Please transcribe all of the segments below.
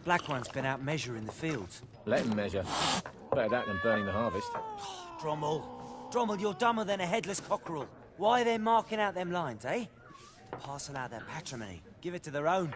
Black One's been out measuring the fields. Let him measure. Better that than burning the harvest. Drommel. Drommel, you're dumber than a headless cockerel. Why are they marking out them lines, eh? Parcel out their patrimony. Give it to their own.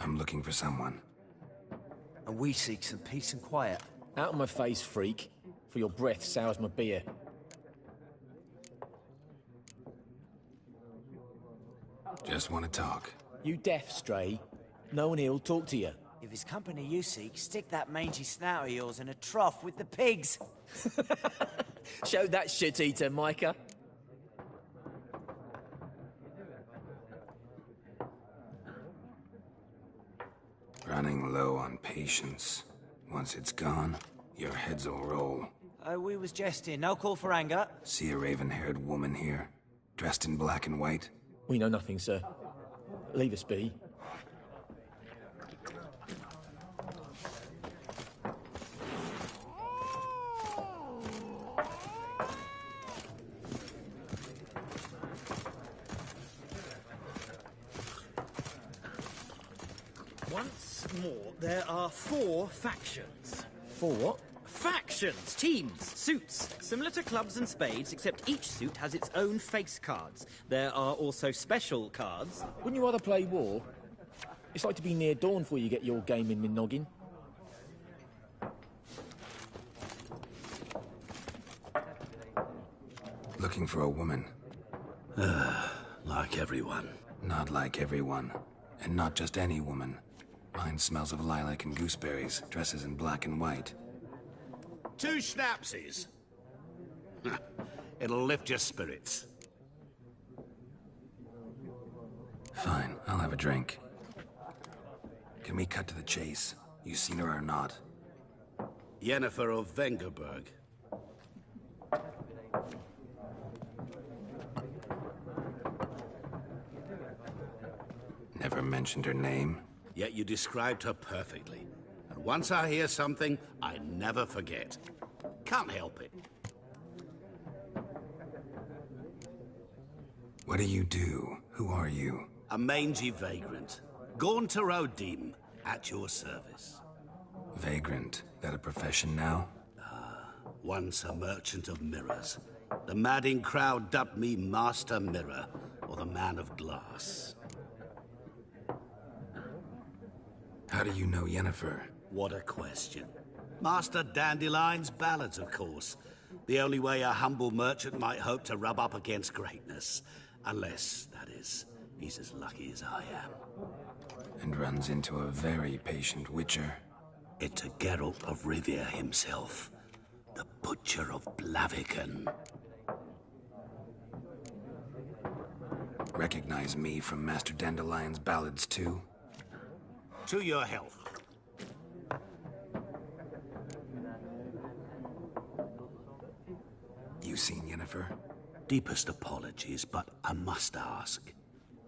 I'm looking for someone. And we seek some peace and quiet. Out of my face, freak. For your breath sours my beer. Just want to talk. You deaf, Stray? No one here'll talk to you. If it's company you seek, stick that mangy snout of yours in a trough with the pigs. Show that shit-eater, Micah. Running low on patience. Once it's gone, your heads will roll. We was jesting. No call for anger. See a raven-haired woman here, dressed in black and white? We know nothing, sir. Leave us be. Once more, there are 4 factions. 4 what? Factions, teams, suits. Similar to clubs and spades, except each suit has its own face cards. There are also special cards. Wouldn't you rather play war? It's like to be near dawn before you get your game in my noggin. Looking for a woman. Like everyone. Not like everyone. And not just any woman. Mine smells of lilac and gooseberries, dresses in black and white. 2 schnapsies. It'll lift your spirits. Fine, I'll have a drink. Can we cut to the chase? You seen her or not? Yennefer of Vengerberg. Never mentioned her name. Yet you described her perfectly. And once I hear something, I never forget. Can't help it. What do you do? Who are you? A mangy vagrant. Gone to Rodim. At your service. Vagrant. That a profession now? Once a merchant of mirrors. The madding crowd dubbed me Master Mirror, or the Man of Glass. How do you know Yennefer? What a question. Master Dandelion's ballads, of course. The only way a humble merchant might hope to rub up against greatness. Unless, that is, he's as lucky as I am. And runs into a very patient witcher. It's a Geralt of Rivia himself. The Butcher of Blaviken. Recognize me from Master Dandelion's ballads, too? To your health. You seen Yennefer? Deepest apologies, but I must ask.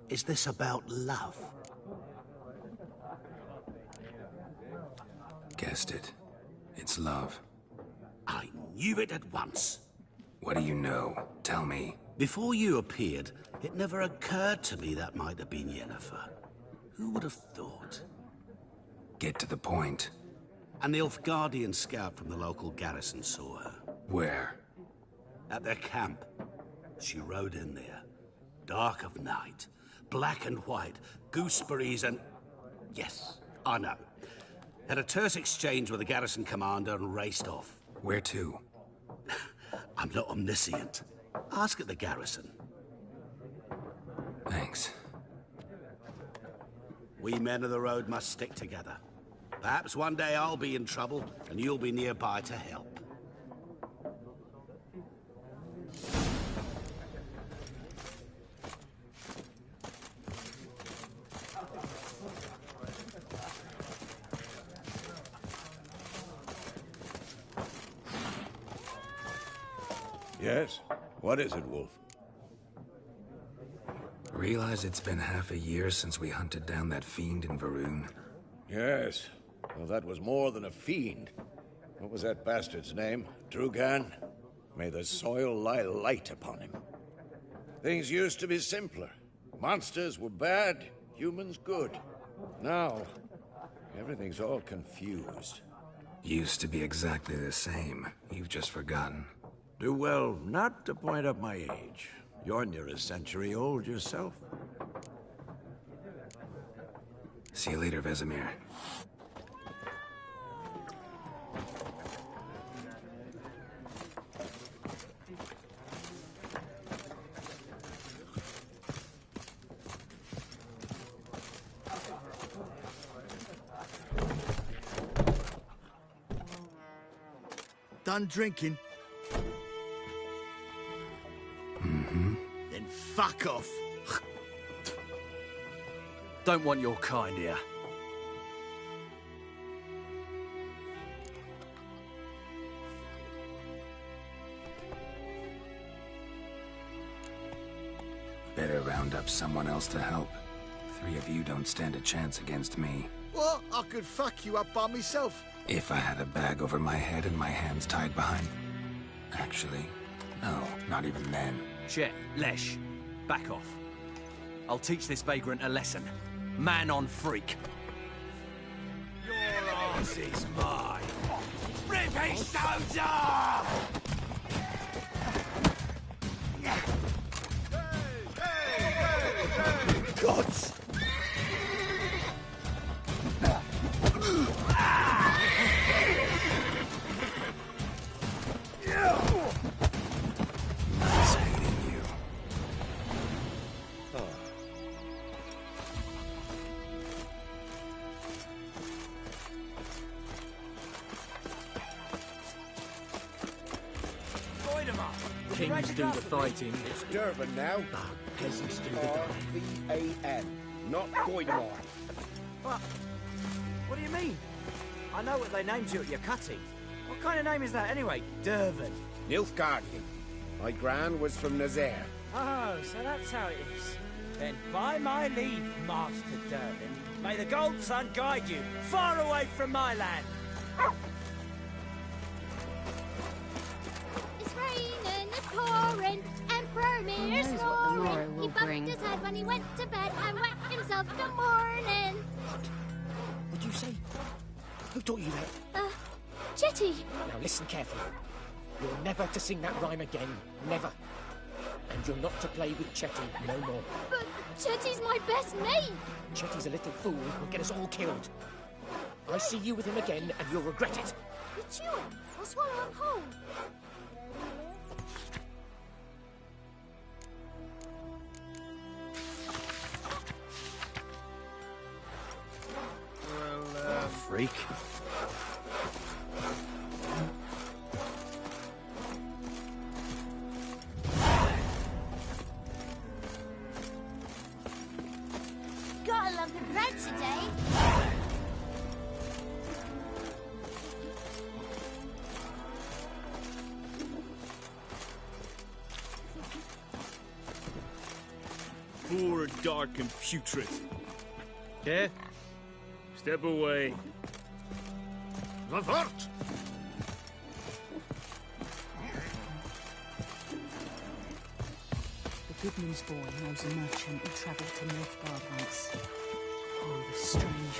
Is this about love? Guessed it. It's love. I knew it at once. What do you know? Tell me. Before you appeared, it never occurred to me that might have been Yennefer. Who would have thought? Get to the point. An Nilfgaardian scout from the local garrison saw her. Where? At their camp. She rode in there. Dark of night. Black and white. Gooseberries and... Yes, I know. Had a terse exchange with the garrison commander and raced off. Where to? I'm not omniscient. Ask at the garrison. Thanks. We men of the road must stick together. Perhaps one day I'll be in trouble and you'll be nearby to help. Yes? What is it, Wolf? Realize it's been half a year since we hunted down that fiend in Varun. Yes. Well, that was more than a fiend. What was that bastard's name? Drugan? May the soil lie light upon him. Things used to be simpler. Monsters were bad, humans good. Now, everything's all confused. Used to be exactly the same. You've just forgotten. Do well not to point up my age. You're near a century old yourself. See you later, Vesemir. Done drinking? Then fuck off. Don't want your kind here. Better round up someone else to help. Three of you don't stand a chance against me. What? I could fuck you up by myself. If I had a bag over my head and my hands tied behind... Actually, no, not even then. Shit, Lesh, back off. I'll teach this vagrant a lesson. Man on freak. Your ass is mine. Ripping soldier! Gods! It's hating you. Kings do the fighting. It's Durban now. Peasants do the dying. R-V-A-N, not Goidamar. What do you mean? I know what they named you at your cutting. What kind of name is that anyway? Durban. Nilfgaardian. My gran was from Nazaire. Oh, so that's how it is. Then by my leave, Master Durban, may the Gold Sun guide you far away from my land. It's raining, it's pouring, Emperor Mirror's knows what the morrow snoring. will He bumped bring. his head when he went to bed and wet himself good morning. What did you say? Who taught you that? Chetty. Now listen carefully. You're never to sing that rhyme again. Never. And you're not to play with Chetty no more. But Chetty's my best mate. Chetty's a little fool who'll get us all killed. I see you with him again and you'll regret it. You chew him. I'll swallow him whole. Freak. Gotta love the bread today. Poor, dark, and putrid. Yeah? Step away. Revert! The Goodman's boy knows a merchant who travelled to Nilfgaard once. Oh, the strange.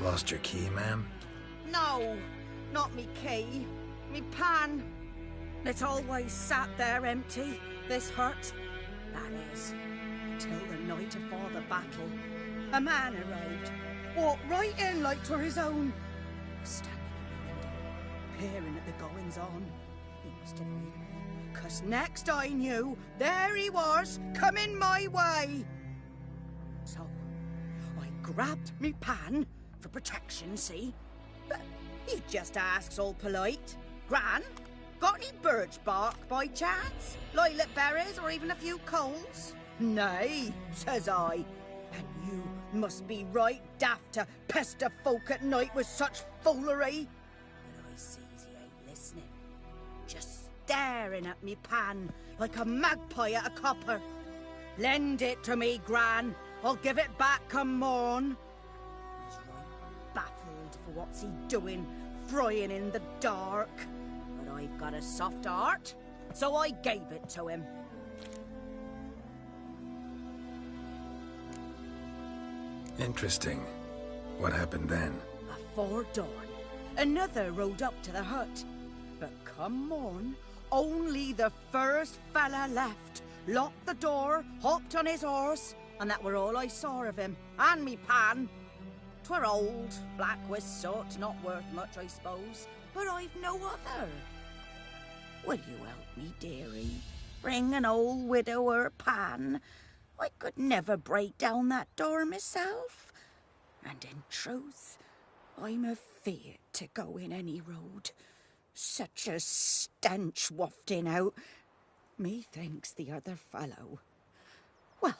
Lost your key, ma'am? No, not me key. Me pan. It's always sat there empty, this hut. That is, till the night afore the battle. A man arrived, walked right in like 'twere his own. Standing in the window, peering at the goings-on. He must have read me, 'cause next I knew, there he was, coming my way. So, I grabbed me pan, for protection, see? But he just asks all polite. Gran, got any birch bark by chance? Lilac berries or even a few coals? Nay, says I. And you must be right daft to pester folk at night with such foolery. But I sees he ain't listening. Just staring at me pan like a magpie at a copper. Lend it to me, Gran. I'll give it back come morn. Baffled for what's he doing, frying in the dark. But I've got a soft heart, so I gave it to him. Interesting. What hafpened then? Afore dawn, another rode up to the hut. But come morn, only the first fella left, locked the door, hopped on his horse, and that were all I saw of him, and me pan. 'Twere old, black with soot, not worth much, I suppose, but I've no other. Will you help me, dearie? Bring an old widower pan. I could never break down that door myself. And in truth, I'm afeard to go in any road. Such a stench wafting out. Methinks the other fellow, well,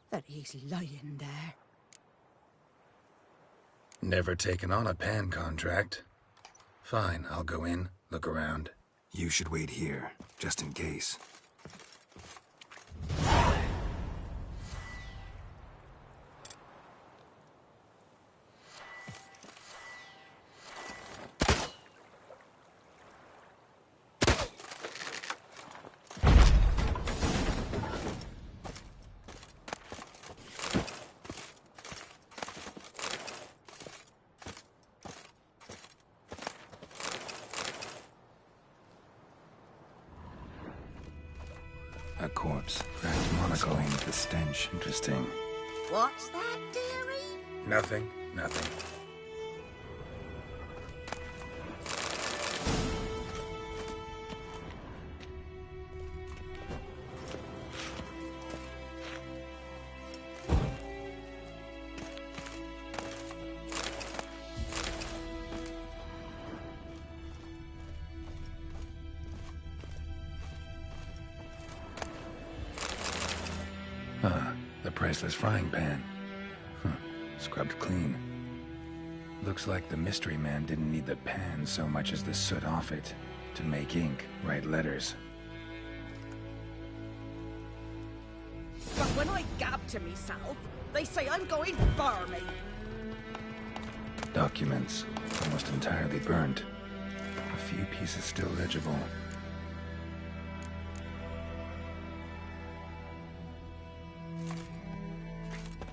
that he's lying there. Never taken on a pan contract. Fine, I'll go in, look around. You should wait here, just in case. A corpse, cracked monocle with the stench. Interesting. What's that, dearie? Nothing, nothing. priceless frying pan. Scrubbed clean. Looks like the mystery man didn't need the pan so much as the soot off it to make ink, write letters. But when I gab to myself, they say I'm going barmy. Documents, almost entirely burnt. A few pieces still legible.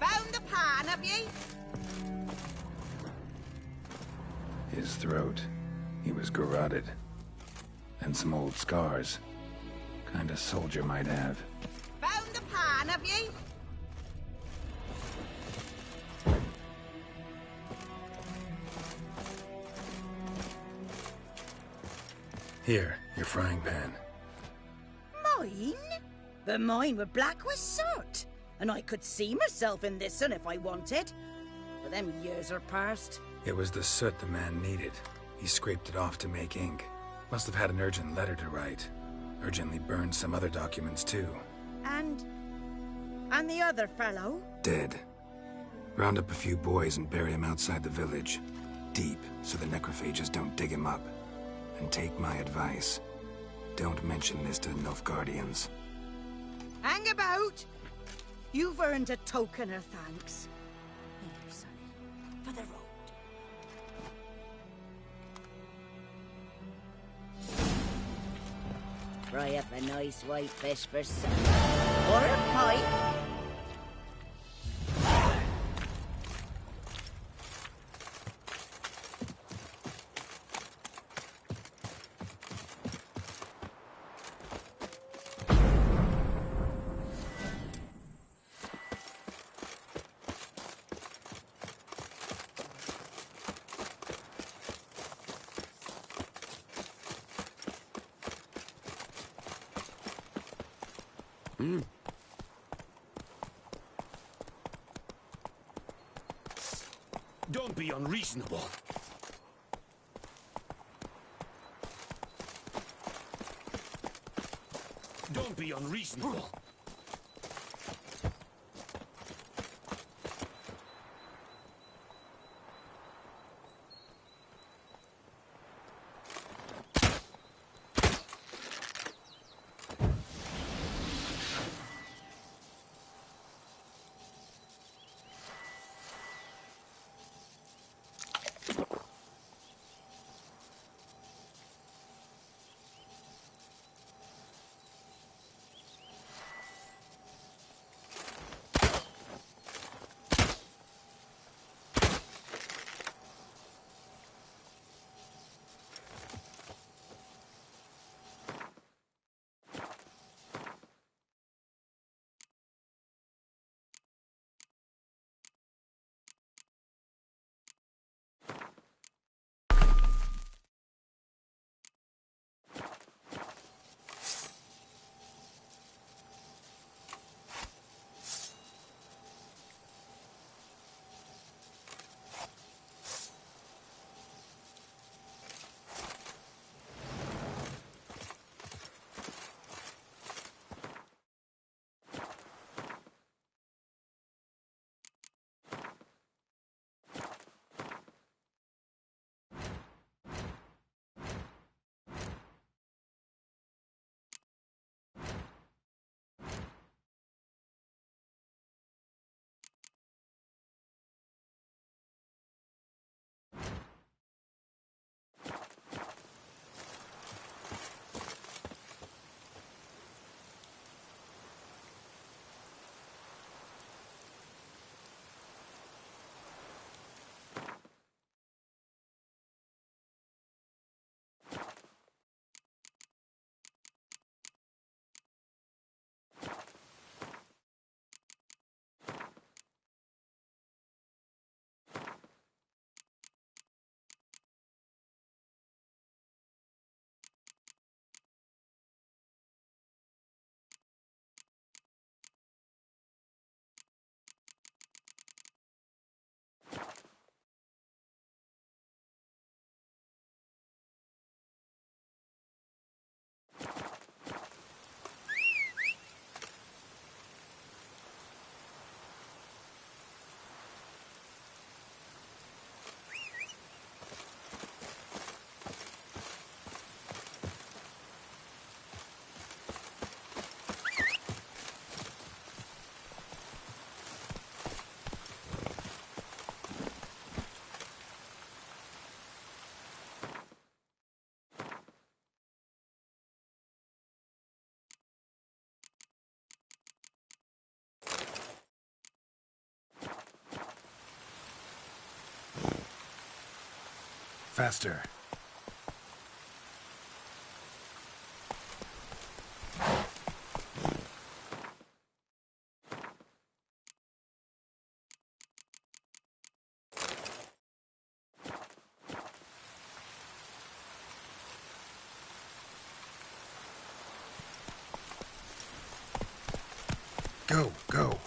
Found the pan, have ye? His throat. He was garroted. And some old scars. Kind a soldier might have. Found the pan, have ye? Here, your frying pan. Mine? But mine were black with soot. And I could see myself in this one if I wanted. But them years are past. It was the soot the man needed. He scraped it off to make ink. Must have had an urgent letter to write. Urgently burned some other documents too. And the other fellow? Dead. Round up a few boys and bury him outside the village. Deep, so the necrophages don't dig him up. And take my advice. Don't mention this to the Nilfgaardians. Hang about! You've earned a token of thanks. Here, sonny, for the road. Fry up a nice white fish for supper. Or a pie. Don't be unreasonable. Don't be unreasonable. Faster. Go, go.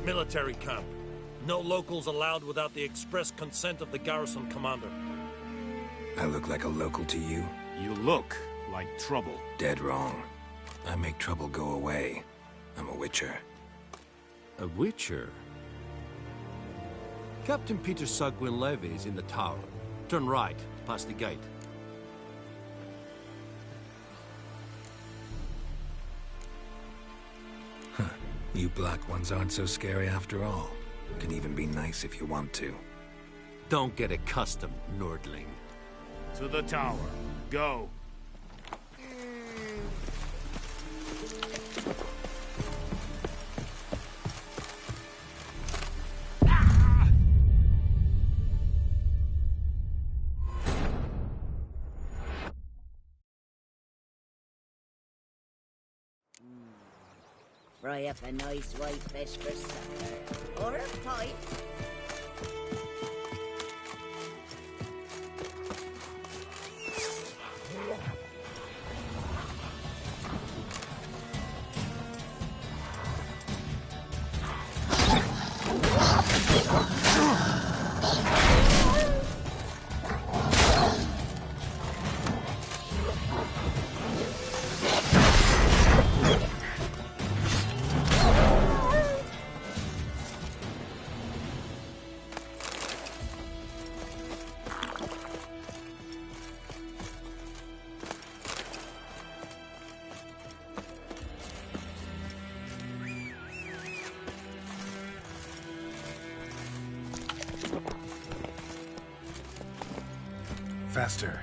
Military camp. No locals allowed without the express consent of the garrison commander. I look like a local to you? You look like trouble. Dead wrong. I make trouble go away. I'm a witcher. A witcher? Captain Peter Sagwin Levy is in the tower. Turn right, past the gate. You black ones aren't so scary after all. Can even be nice if you want to. Don't get accustomed, Nordling. To the tower. Go. Fry up a nice white fish for supper. Or a pint. Faster.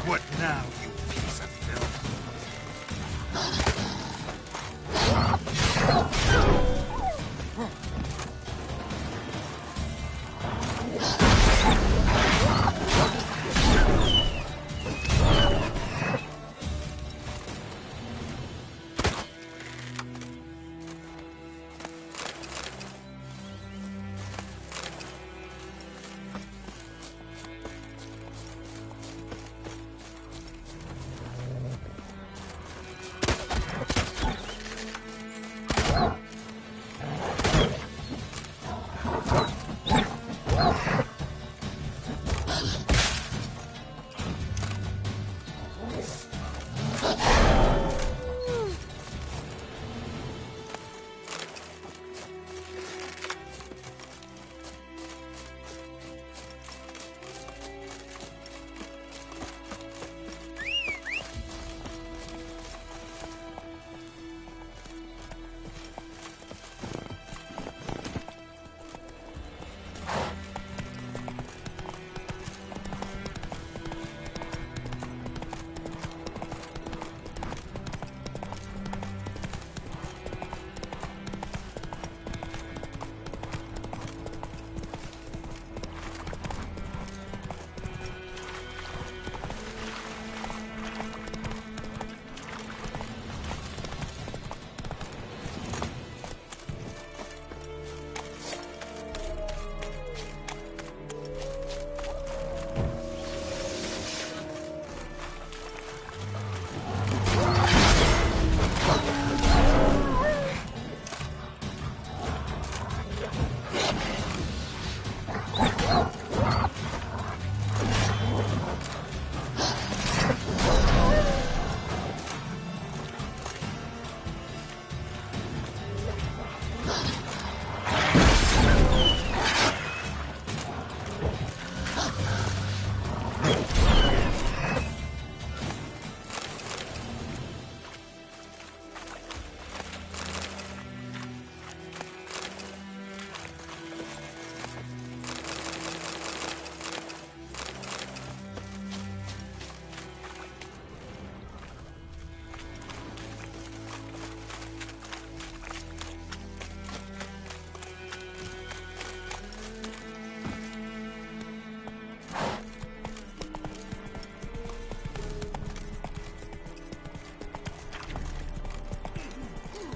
What now, you piece of filth?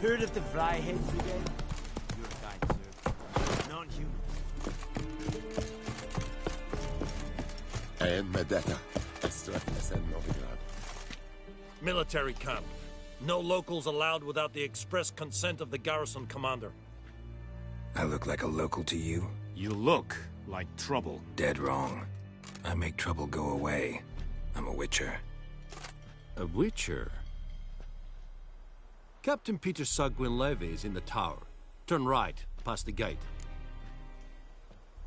Heard of the Flyhead Brigade? You're kind, sir. Non-human. I am Medetta. Estratus and Novigrad. Military camp. No locals allowed without the express consent of the garrison commander. I look like a local to you? You look like trouble. Dead wrong. I make trouble go away. I'm a witcher. A witcher? Captain Peter Sagwin Levy is in the tower. Turn right, past the gate.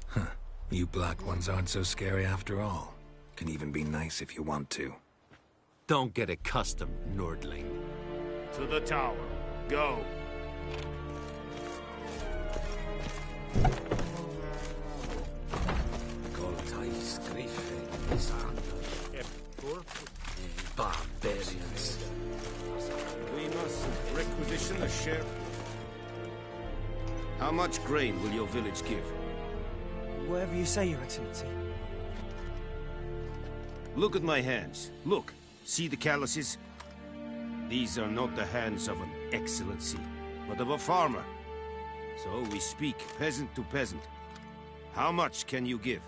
Huh. You black ones aren't so scary after all. Can even be nice if you want to. Don't get accustomed, Nordling. To the tower. Go. Barbarians. We must requisition a share. How much grain will your village give? Whatever you say, Your Excellency. Look at my hands. Look. See the calluses? These are not the hands of an excellency, but of a farmer. So we speak peasant to peasant. How much can you give?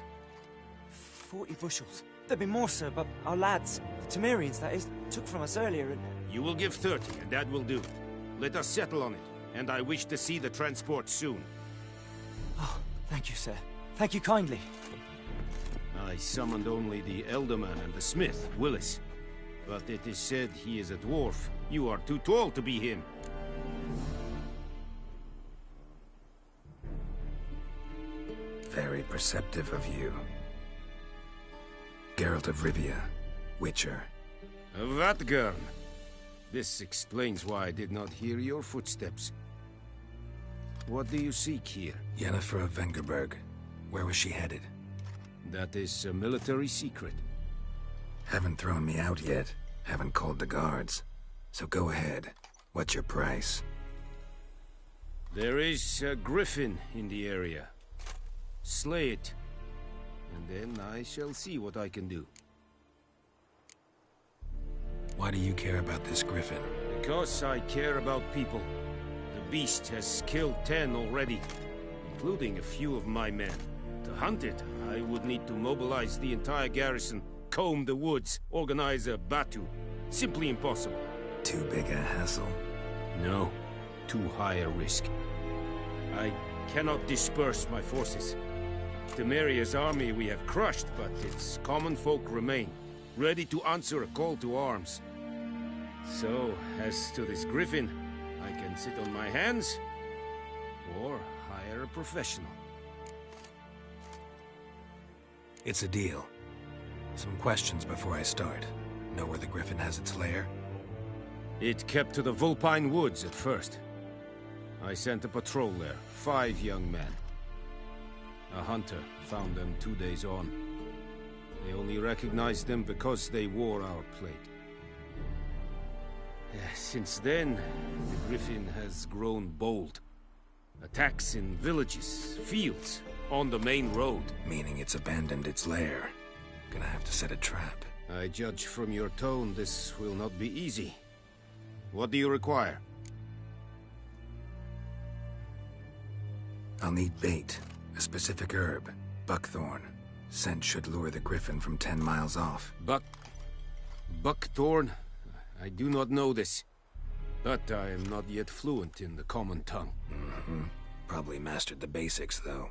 40 bushels. There'd be more, sir, but our lads, the Temerians, that is, took from us earlier and... You will give 30, and that will do. Let us settle on it, and I wish to see the transport soon. Oh, thank you, sir. Thank you kindly. I summoned only the Elderman and the smith, Willis. But it is said he is a dwarf. You are too tall to be him. Very perceptive of you. Geralt of Rivia, Witcher. Vatgern. This explains why I did not hear your footsteps. What do you seek here? Yennefer of Vengerberg. Where was she headed? That is a military secret. Haven't thrown me out yet. Haven't called the guards. So go ahead. What's your price? There is a griffin in the area. Slay it. And then I shall see what I can do. Why do you care about this griffin? Because I care about people. The beast has killed 10 already, including a few of my men. To hunt it, I would need to mobilize the entire garrison, comb the woods, organize a batu. Simply impossible. Too big a hassle? No. Too high a risk. I cannot disperse my forces. Temeria's army we have crushed, but its common folk remain, ready to answer a call to arms. So, as to this griffin, I can sit on my hands, or hire a professional. It's a deal. Some questions before I start. Know where the griffin has its lair? It kept to the Vulpine Woods at first. I sent a patrol there, 5 young men. A hunter found them 2 days on. They only recognized them because they wore our plate. Since then, the griffin has grown bold. Attacks in villages, fields, on the main road. Meaning it's abandoned its lair. Gonna have to set a trap. I judge from your tone this will not be easy. What do you require? I'll need bait. A specific herb. Buckthorn. Scent should lure the griffin from 10 miles off. Buckthorn? I do not know this. But I am not yet fluent in the common tongue. Probably mastered the basics, though.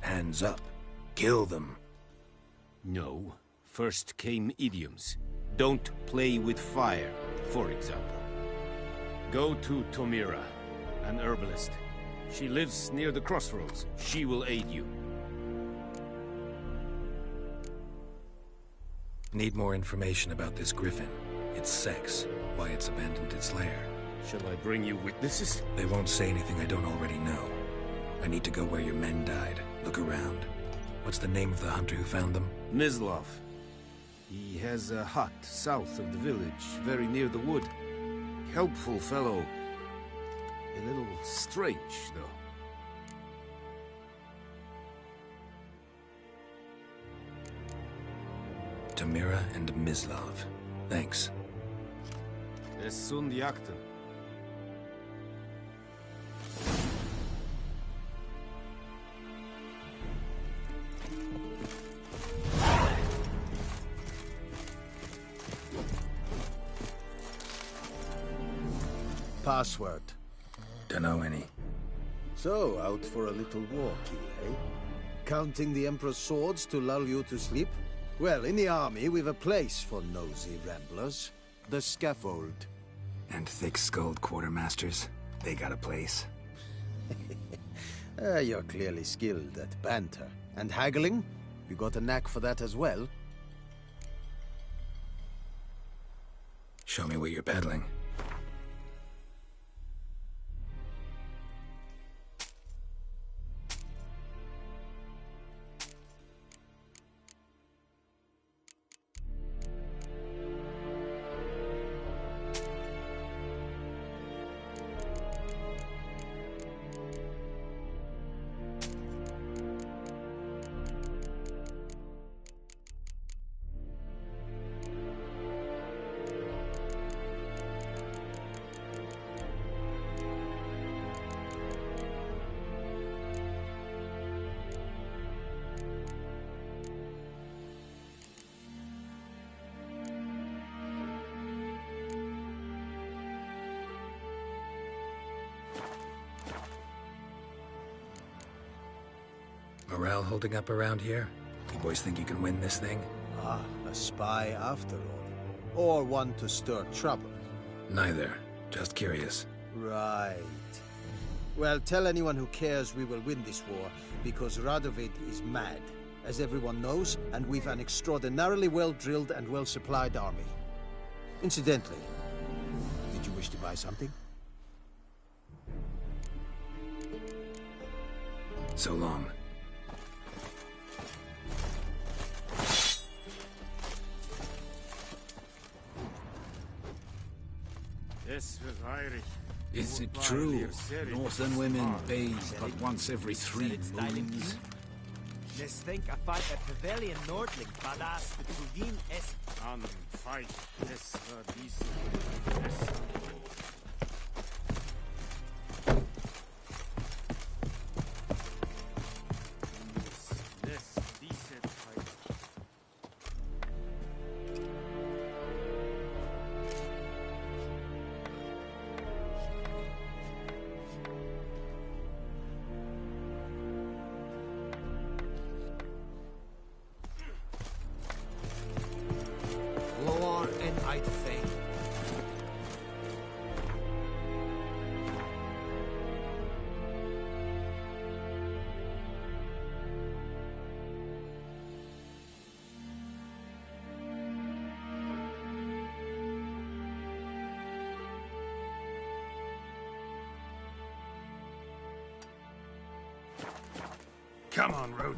Hands up. Kill them. No. First came idioms. Don't play with fire, for example. Go to Tomira, an herbalist. She lives near the crossroads. She will aid you. Need more information about this griffin. Its sex, why it's abandoned its lair. Shall I bring you witnesses? They won't say anything I don't already know. I need to go where your men died. Look around. What's the name of the hunter who found them? Mislav. He has a hut south of the village, very near the wood. Helpful fellow. A little strange, though. Tamira and Mislav. Thanks. Es sunt jakten. Password. Dunno any. So, out for a little walkie, eh? Counting the Emperor's swords to lull you to sleep? Well, in the army, we've a place for nosy ramblers. The scaffold. And thick-skulled quartermasters. They got a place. You're clearly skilled at banter. And haggling? You got a knack for that as well? Show me what you're peddling. Morale holding up around here? boys think you can win this thing? Ah, a spy after all. Or one to stir trouble. Neither. Just curious. Right. Well, tell anyone who cares we will win this war, because Radovid is mad, as everyone knows, and we've an extraordinarily well-drilled and well-supplied army. Incidentally, did you wish to buy something? So long. Is it true? Northern women bathe but once every 3 moons? Let's think about the pavilion Nordling, badass the Truvin es. Fight. Lore and I'd fain. Come on, Road.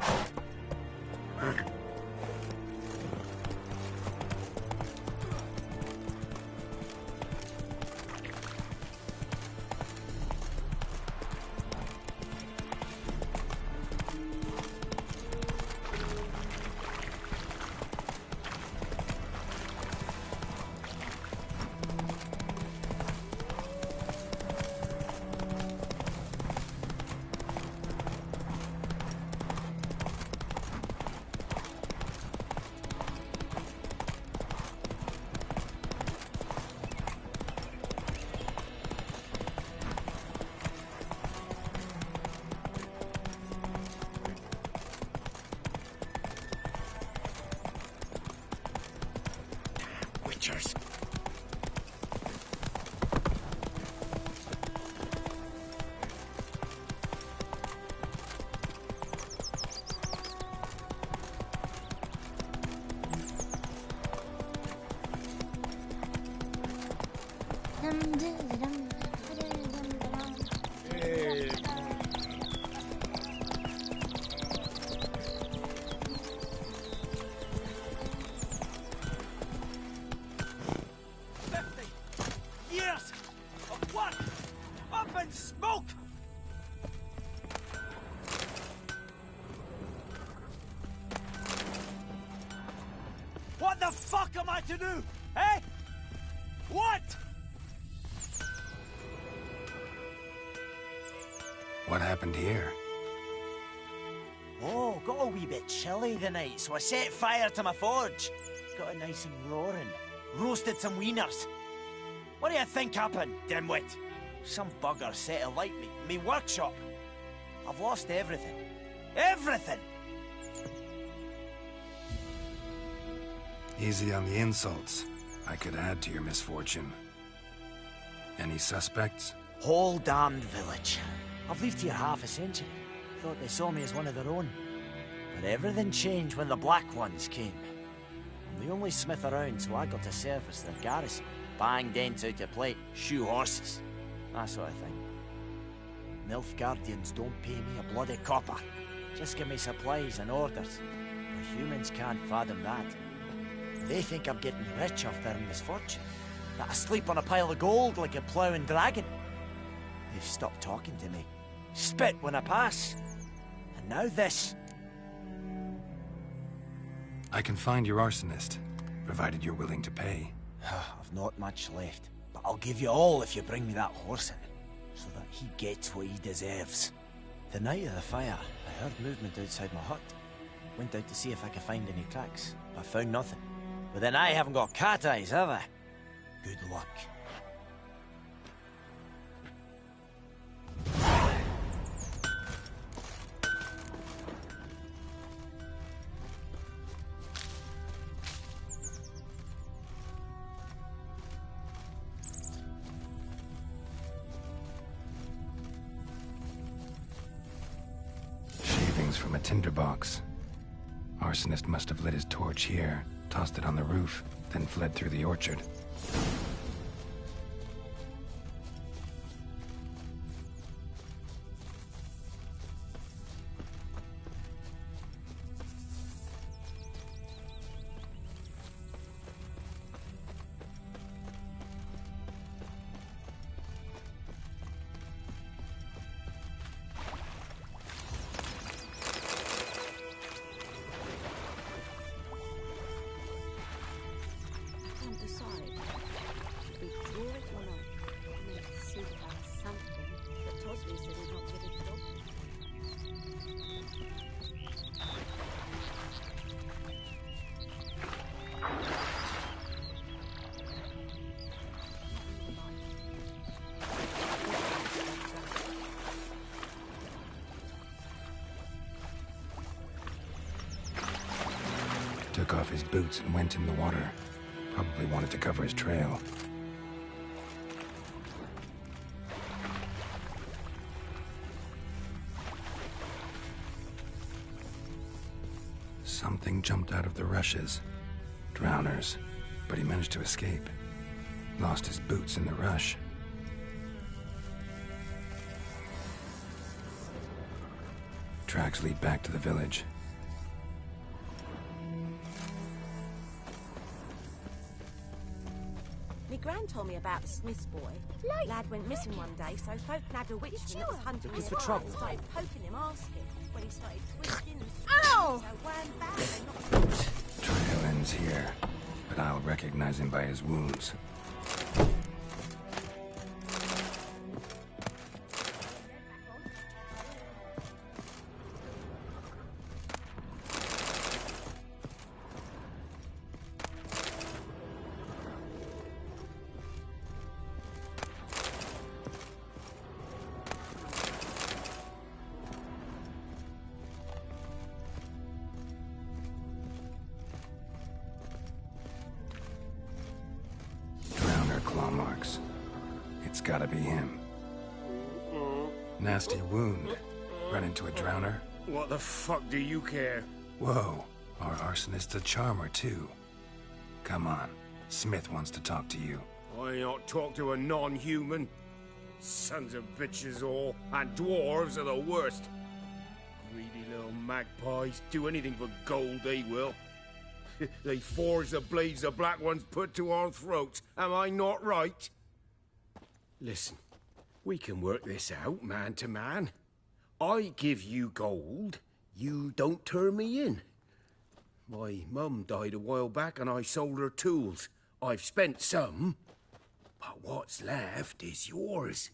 Witchers. Years of what? Up in smoke! What the fuck am I to do? Eh? What? What happened here? Oh, got a wee bit chilly tonight, so I set fire to my forge. Got it nice and roaring. Roasted some wieners. What do you think happened, dimwit? Some bugger set alight me workshop. I've lost everything. Everything! Easy on the insults. I could add to your misfortune. Any suspects? Whole damned village. I've lived here half a century. Thought they saw me as one of their own. But everything changed when the Black Ones came. I'm the only smith around, so I got to service their garrison. Bang dents out of plate, shoe horses. That sort of thing. Nilfgaardians don't pay me a bloody copper. Just give me supplies and orders. The humans can't fathom that. They think I'm getting rich off their misfortune. That I sleep on a pile of gold like a ploughing dragon. They've stopped talking to me. Spit when I pass. And now this. I can find your arsonist, provided you're willing to pay. I've not much left, but I'll give you all if you bring me that horse in, so that he gets what he deserves. The night of the fire, I heard movement outside my hut. Went out to see if I could find any tracks, but I found nothing. But then I haven't got cat eyes, have I? Good luck. from a tinderbox. Arsonist must have lit his torch here, tossed it on the roof, then fled through the orchard. Took off his boots and went in the water. Probably wanted to cover his trail. Something jumped out of the rushes. Drowners. But he managed to escape. Lost his boots in the rush. Tracks lead back to the village. Me gran told me about the Smith's boy. Lad went missing one day, so folk nabbed a witchman that was hunting his for trouble. Started poking him, asking. When he started twisting and Ow! so wham bam, and not Trail ends here, but I'll recognize him by his wounds. Claw marks. It's gotta be him. Nasty wound. Run into a drowner. What the fuck do you care? Whoa, our arsonist's a charmer too. Come on, Smith wants to talk to you. I not talk to a non-human. Sons of bitches all, and dwarves are the worst. Greedy little magpies, do anything for gold they will. They forge the blades the black ones put to our throats. Am I not right? Listen, we can work this out, man to man. I give you gold, you don't turn me in. My mum died a while back and I sold her tools. I've spent some, but what's left is yours.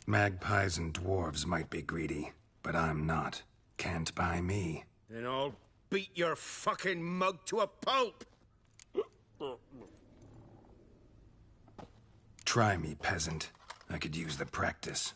Magpies and dwarves might be greedy, but I'm not. Can't buy me. Then I'll beat your fucking mug to a pulp! Try me, peasant. I could use the practice.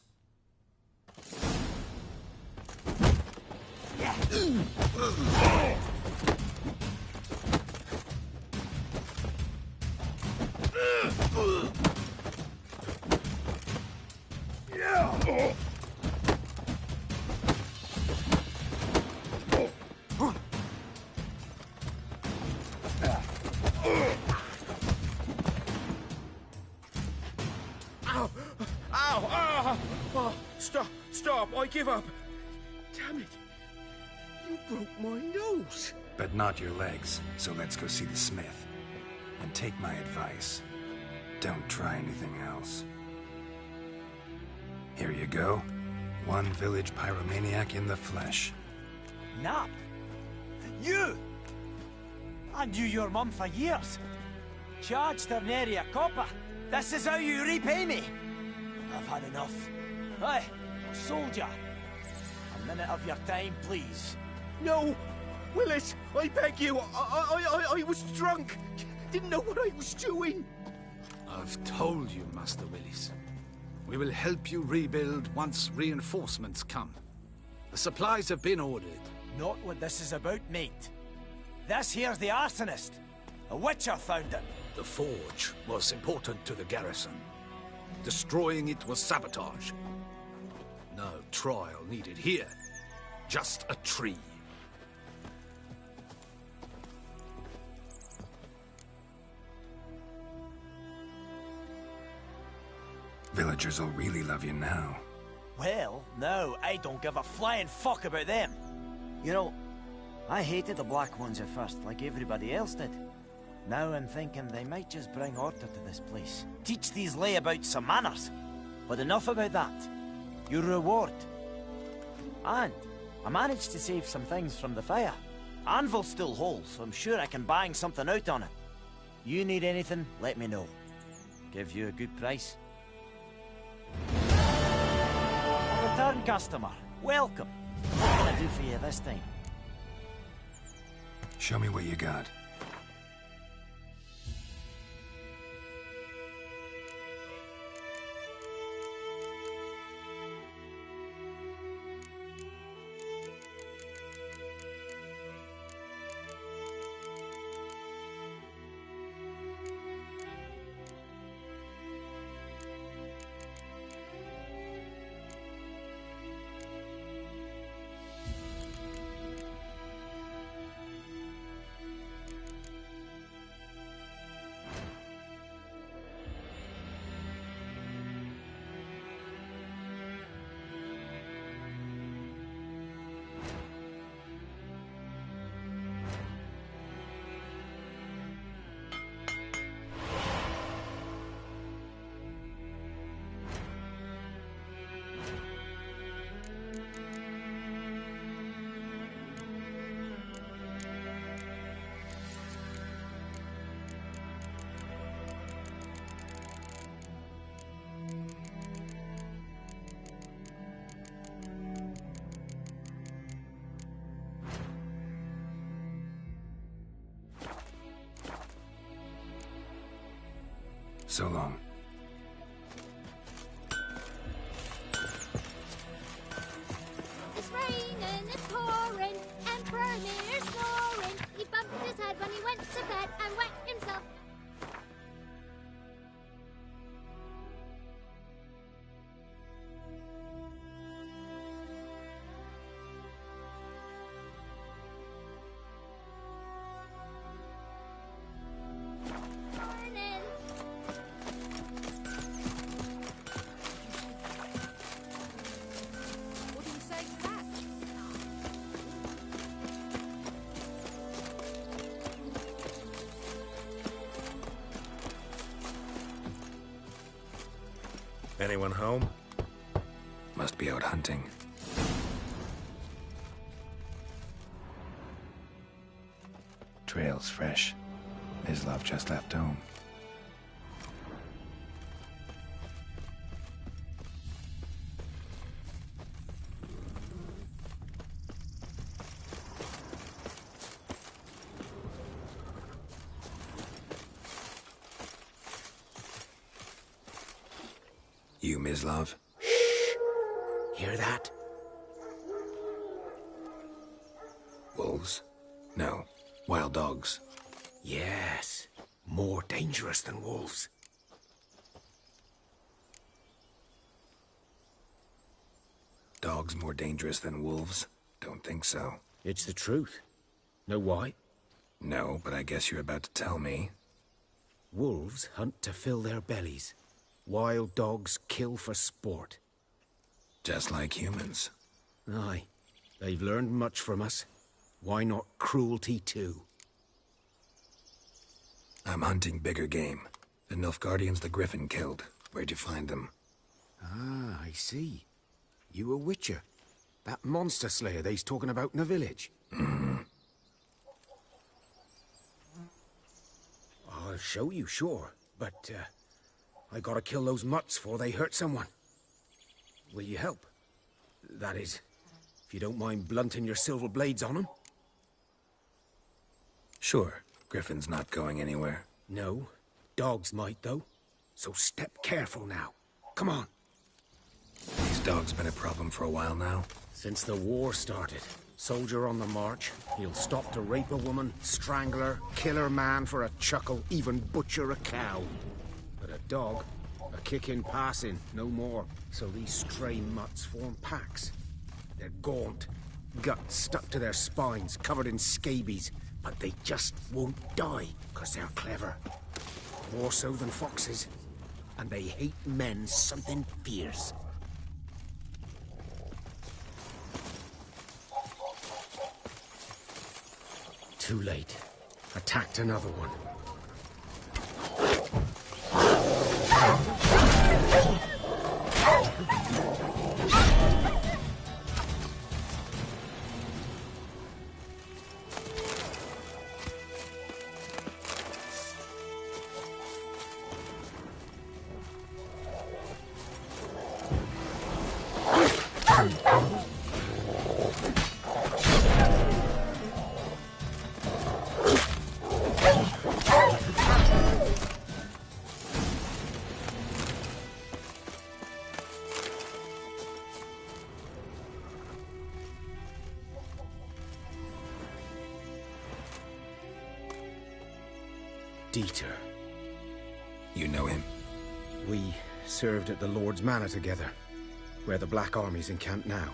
Stop, I give up. Damn it. You broke my nose. But not your legs, so let's go see the smith. And take my advice. Don't try anything else. Here you go. One village pyromaniac in the flesh. Nap? You? I knew your mum for years. Charged her nary a copper. This is how you repay me. I've had enough. Aye, soldier. A minute of your time, please. No! Willis, I beg you. I was drunk. Didn't know what I was doing. I've told you, Master Willis. We will help you rebuild once reinforcements come. The supplies have been ordered. Not what this is about, mate. This here's the arsonist. A witcher found it. The forge was important to the garrison. Destroying it was sabotage. No trial needed here. Just a tree. Villagers will really love you now. Well, no, I don't give a flying fuck about them. You know, I hated the Black Ones at first, like everybody else did. Now I'm thinking they might just bring order to this place. Teach these layabouts some manners. But enough about that. Your reward. And I managed to save some things from the fire. Anvil's still whole, so I'm sure I can bang something out on it. You need anything, let me know. Give you a good price. A return customer. Welcome. What can I do for you this time? Show me what you got. So long. It's raining, it's pouring, and Bromir's snoring. He bumped his head when he went to bed and whacked himself. Anyone home? Must be out hunting. Trail's fresh. Mislav just left home. You, Mislav? Hear that? Wolves? No. Wild dogs. Yes. More dangerous than wolves. Dogs more dangerous than wolves? Don't think so. It's the truth. Know why? No, but I guess you're about to tell me. Wolves hunt to fill their bellies. Wild dogs kill for sport. Just like humans. Aye. They've learned much from us. Why not cruelty too? I'm hunting bigger game. The Nilfgaardians the Griffin killed. Where'd you find them? Ah, I see. You a witcher. That monster slayer they's talking about in the village. Mm-hmm. I'll show you, sure. But, I gotta kill those mutts before they hurt someone. Will you help? That is, if you don't mind blunting your silver blades on them. Sure. Griffin's not going anywhere. No. Dogs might, though. So step careful now. Come on. These dogs been a problem for a while now? Since the war started. Soldier on the march. He'll stop to rape a woman, strangle her, kill her man for a chuckle, even butcher a cow. But a kick-in passing, no more. So these stray mutts form packs. They're gaunt, guts stuck to their spines, covered in scabies. But they just won't die, because they're clever. More so than foxes. And they hate men something fierce. Too late. Attacked another one. Dieter. You know him? We served at the Lord's Manor together, where the Black Army's encamped now.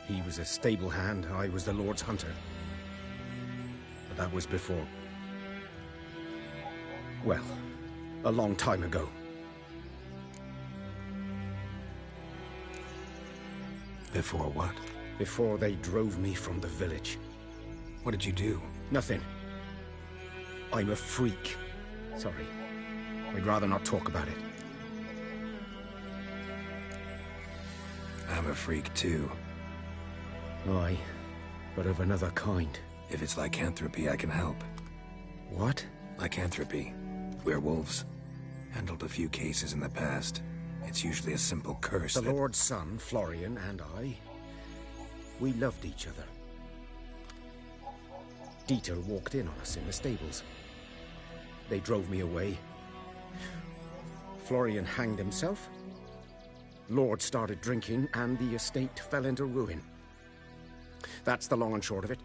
He was a stable hand, I was the Lord's hunter. But that was before... well, a long time ago. Before what? Before they drove me from the village. What did you do? Nothing. I'm a freak. Sorry. I'd rather not talk about it. I'm a freak too. Aye, but of another kind. If it's lycanthropy, I can help. What? Lycanthropy. Werewolves. Handled a few cases in the past. It's usually a simple curse The Lord's son, Florian, and I, we loved each other. Dieter walked in on us in the stables. They drove me away. Florian hanged himself. Lord started drinking, and the estate fell into ruin. That's the long and short of it.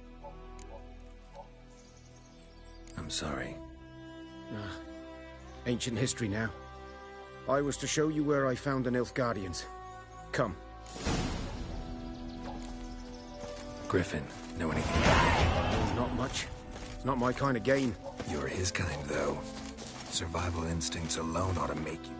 I'm sorry. Ancient history now. I was to show you where I found the Nilfgaardians. Come. Griffin, know anything about it? Not much. It's not my kind of game. You're his kind, though. Survival instincts alone ought to make you...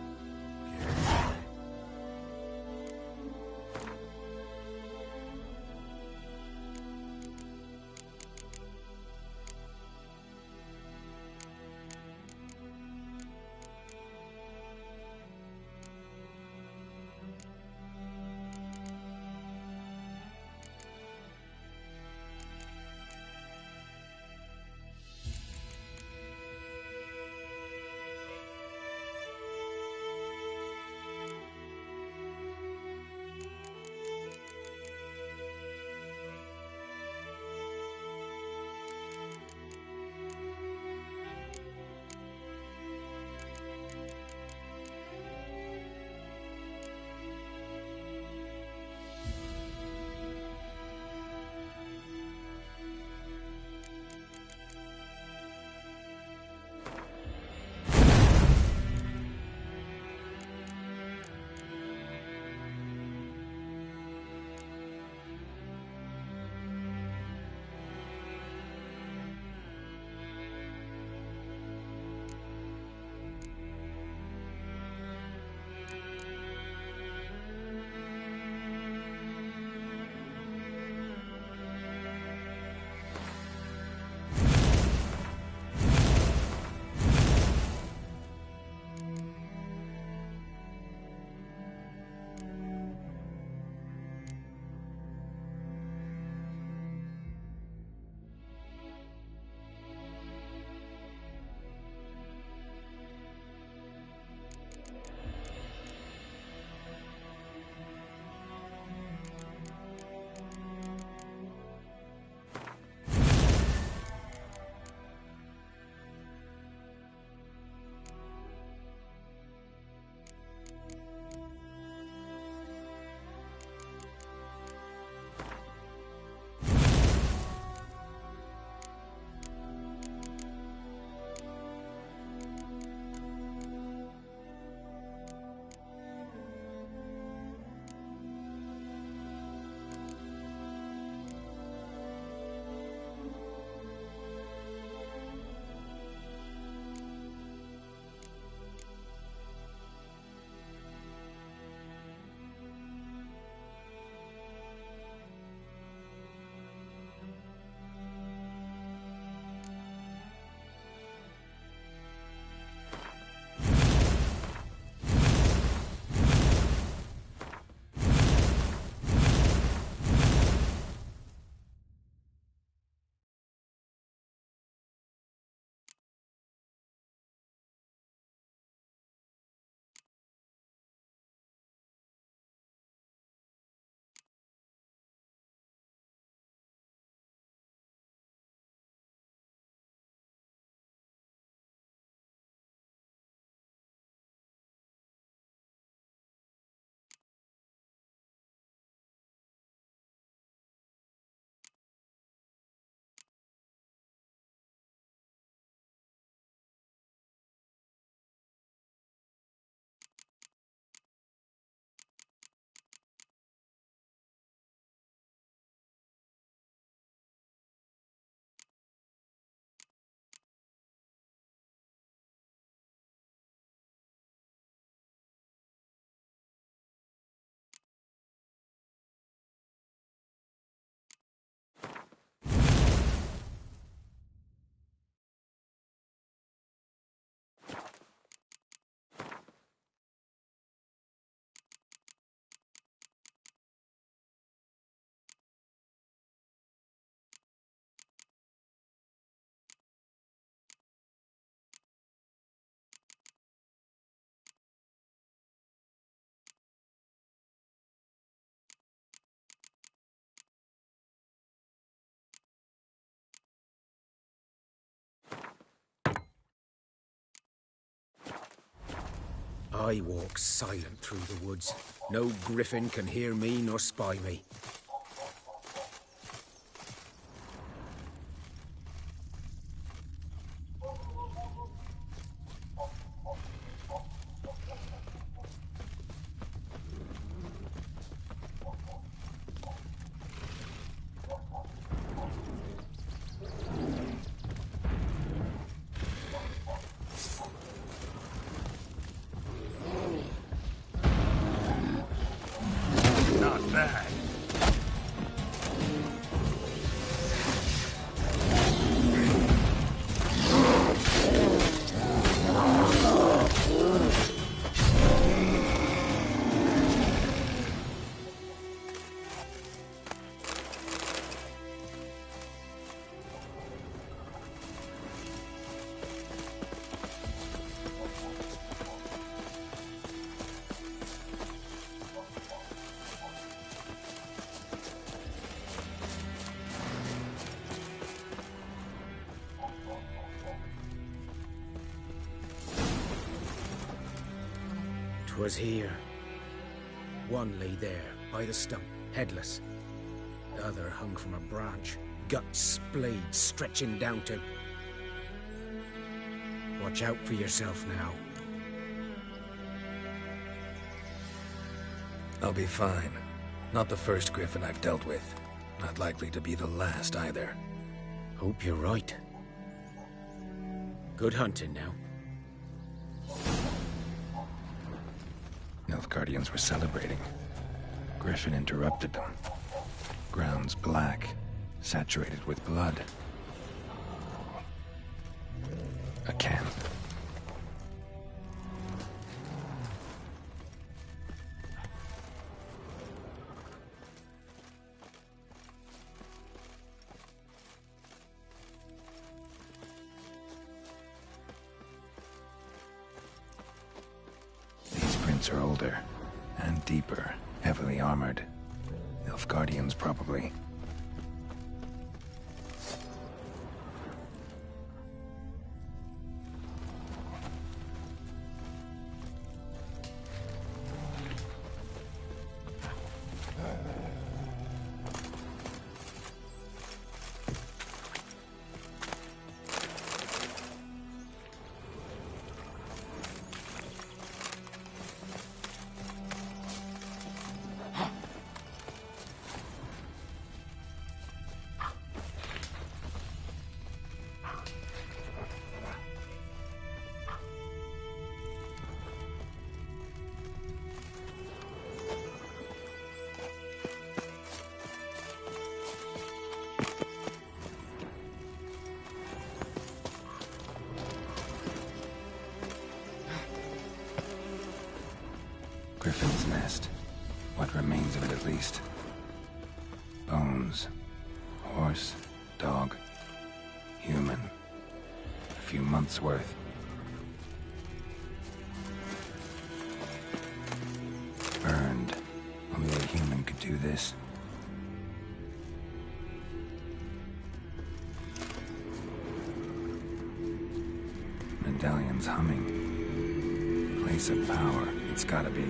I walk silent through the woods. No griffin can hear me nor spy me. Not bad. Was here. One lay there, by the stump, headless. The other hung from a branch, guts splayed, stretching down to... Watch out for yourself now. I'll be fine. Not the first griffin I've dealt with. Not likely to be the last either. Hope you're right. Good hunting now. Nilfgaardians were celebrating. Griffin interrupted them. Grounds black, saturated with blood. A camp. Are older and deeper, heavily armored. Nilfgaardians, probably. Griffin's nest. What remains of it, at least. Bones. Horse, dog, human. A few months' worth. Burned. Only a human could do this. Medallions humming. Place of power. It's gotta be.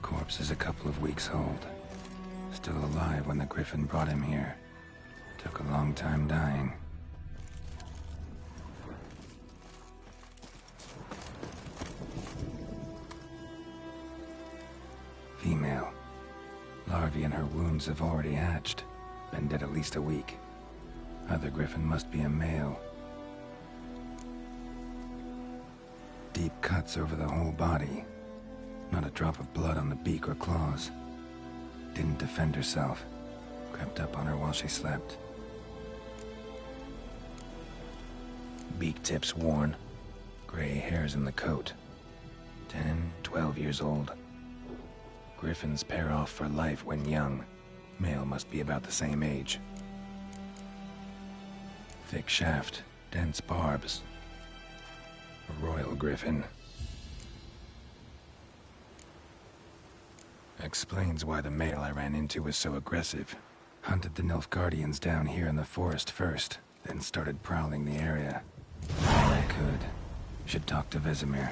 Corpse is a couple of weeks old. Still alive when the Griffin brought him here. Took a long time dying. Female. Larvae in her wounds have already hatched. Been dead at least a week. Other Griffin must be a male. Deep cuts over the whole body. Not a drop of blood on the beak or claws. Didn't defend herself. Crept up on her while she slept. Beak tips worn. Gray hairs in the coat. 10, 12 12 years old. Griffins pair off for life when young. Male must be about the same age. Thick shaft, dense barbs. A royal griffin. Explains why the male I ran into was so aggressive. Hunted the Nilfgaardians down here in the forest first, then started prowling the area. All I could. Should talk to Vesemir.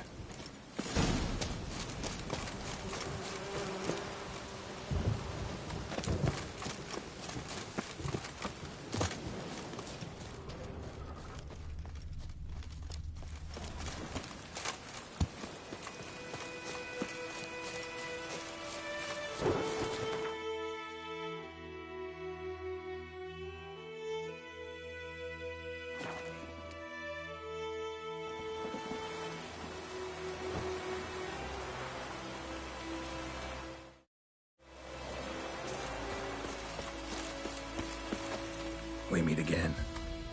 We meet again.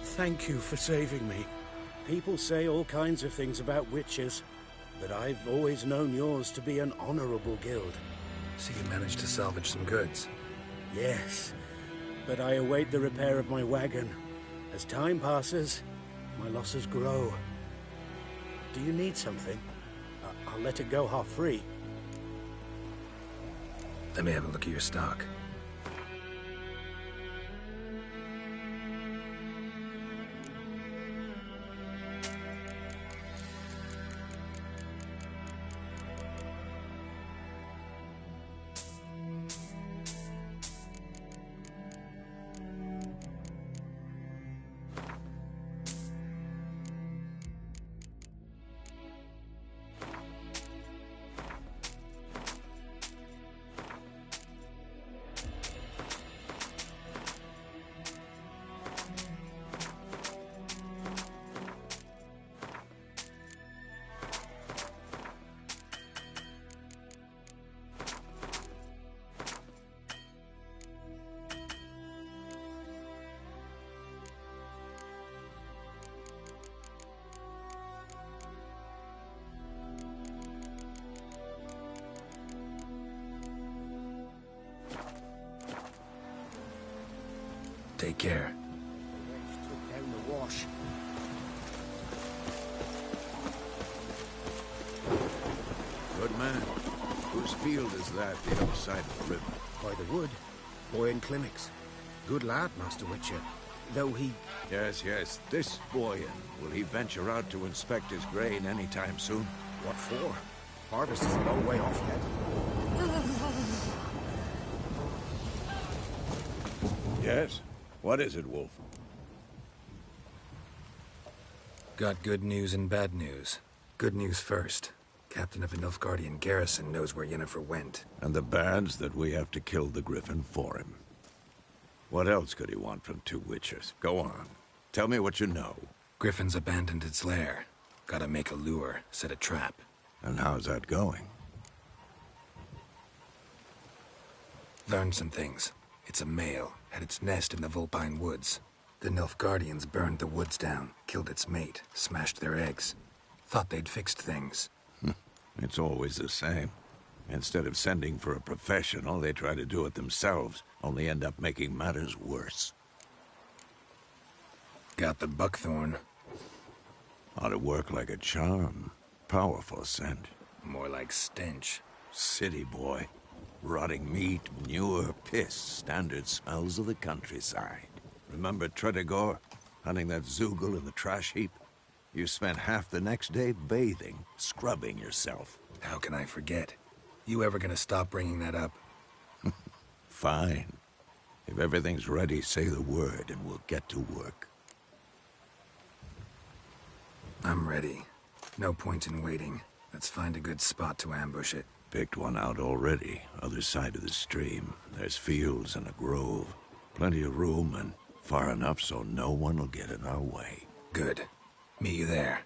Thank you for saving me. People say all kinds of things about witches, but I've always known yours to be an honorable guild. So you managed to salvage some goods? Yes, but I await the repair of my wagon. As time passes, my losses grow. Do you need something? I'll let it go half-free. Let me have a look at your stock. Take care. Took down the wash. Good man. Whose field is that the other side of the river? By the wood. Boy in clinics. Good lad, Master Witcher. Though he... Yes, yes. This boy, will he venture out to inspect his grain anytime soon? What for? Harvest is a long way off yet. Yes? What is it, Wolf? Got good news and bad news. Good news first. Captain of a Nilfgaardian garrison knows where Yennefer went. And the bad's that we have to kill the Griffin for him. What else could he want from two witchers? Go on. Tell me what you know. Griffin's abandoned its lair. Gotta make a lure, set a trap. And how's that going? Learned some things. It's a male, had its nest in the Vulpine Woods. The Nilfgaardians burned the woods down, killed its mate, smashed their eggs. Thought they'd fixed things. It's always the same. Instead of sending for a professional, they try to do it themselves, only end up making matters worse. Got the buckthorn. Ought to work like a charm. Powerful scent. More like stench. City boy. Rotting meat, manure, piss, standard smells of the countryside. Remember Tredegor? Hunting that Zoogle in the trash heap? You spent half the next day bathing, scrubbing yourself. How can I forget? You ever gonna stop bringing that up? Fine. If everything's ready, say the word and we'll get to work. I'm ready. No point in waiting. Let's find a good spot to ambush it. Picked one out already, other side of the stream. There's fields and a grove. Plenty of room and far enough so no one will get in our way. Good. Meet you there.